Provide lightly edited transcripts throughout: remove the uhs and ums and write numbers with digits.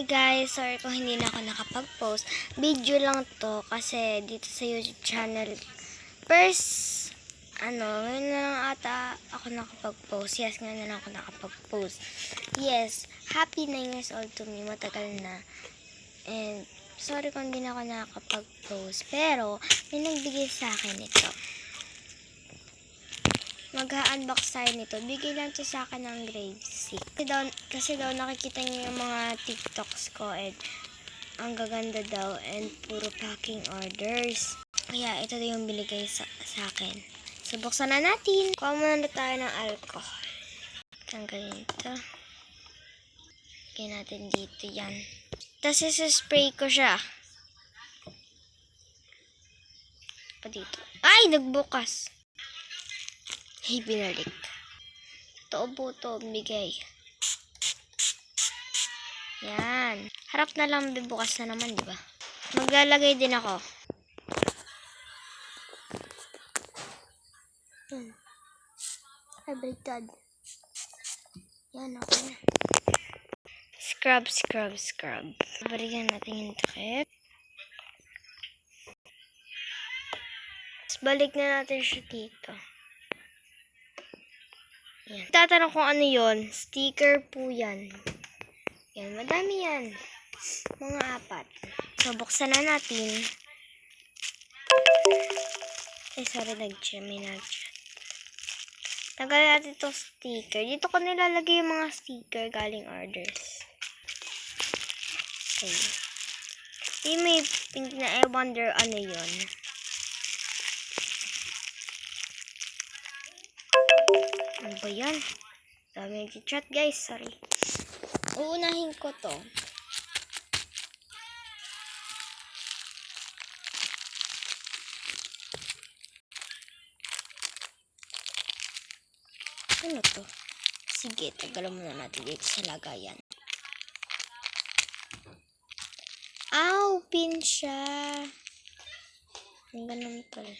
Hi guys! Sorry kung hindi na ako nakapag-post. Video lang to kasi dito sa YouTube channel. First, ngayon na lang ata ako nakapag-post. Yes, ngayon na lang ako nakapag-post. Yes, happy 9 years old to me. Matagal na. And, sorry kung hindi na ako nakapag-post. Pero, may nagbigay sa akin ito. Mag-unbox tayo nito. Bigay lang to sa akin ng grade 6. Kasi daw nakikita niyo yung mga TikToks ko and ang gaganda daw and puro packing orders. Kaya ito daw yung binigay sa akin. So, buksan na natin. Kuha muna tayo ng alcohol. Tanggalin ito. Lagyan natin dito yan. Tapos spray ko siya. Pa dito. Ay! Nagbukas. Ay, binalik. Ito po ito, bigay. Yan. Harap na lang, bibukas na naman, di ba? Maglalagay din ako. Ay, baliktad. Yan, okay na. Scrub, scrub, scrub. Balikan natin yung takip. Balik na natin siya dito. Yan. Tatanong kung ano yon. Sticker po yan. Yan, madami yan. Mga 4. So, buksan na natin. Ay, sorry, may nag-chat. Tagal natin itong sticker. Dito ko nilalagay yung mga sticker galing orders. Okay. Yung may pink na I wonder ano yon. Ano ba yan? Dami nag-chat guys, sorry. Uunahin ko to. Ano to? Sige, tagalan muna natin dito sa lagayan. Ow! Pin siya. Ang ganun pala.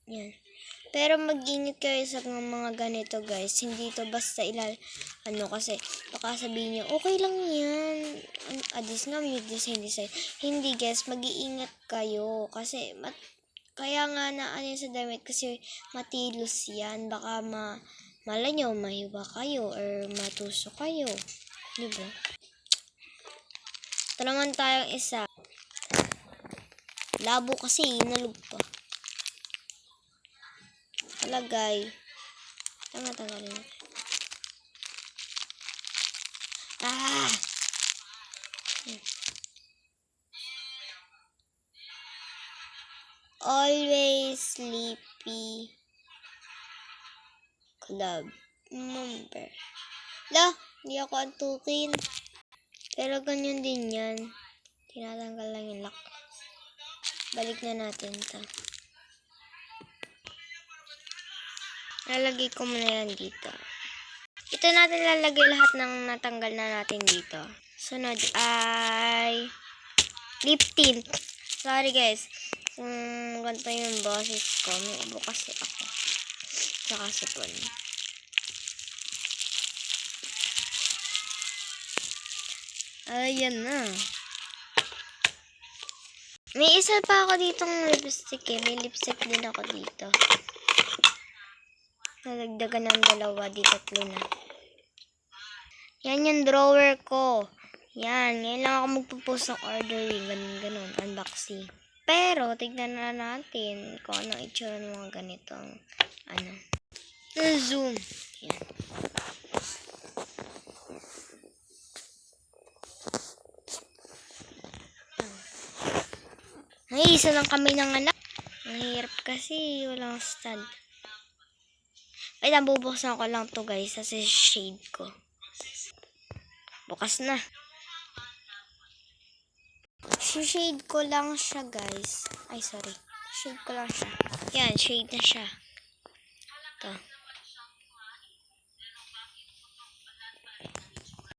Yan. Pero mag-ingat kayo sa mga ganito guys. Hindi to basta kasi baka sabihin nyo, okay lang yan. This nga, mute this, hindi sa'yo. Hindi guys, mag-iingat kayo. Kasi, kaya nga na sa damit kasi matilos yan. Baka malay nyo, mahiwa kayo or matuso kayo. Diba? Ito naman tayong isa. Labo kasi, inalog pa. Talagay. Tanggalin. Ah! Always sleepy club member. Hindi ako antukin. Pero ganyan din yan. Tinatanggal lang yung lock. Balik na natin ito. Lalagay ko muna yan dito. Ito natin lalagay lahat ng natanggal na natin dito. Sunod ay lip tint. Sorry guys. Kung ganito yung boses ko, may ubo kasi ako. Saka sipon. Ayan na. May isa pa ako ditong lipstick eh. May lipstick din ako dito. Nalagdagan ng 2, di 3 na. Yan yung drawer ko. Yan. Ngayon lang ako magpo-post ng ordering. Ganun. Unboxing. Pero, tignan na natin kung anong itsura ng mga ganitong zoom. Yan. Ay, isa lang kami ng anak. Mahirap kasi. Walang stand. Ay, bubuksan ko lang to guys. Kasi shade ko. Bukas na. Shade ko lang siya guys. Ay, sorry. Shade ko lang siya. Yan, shade na siya. Ito.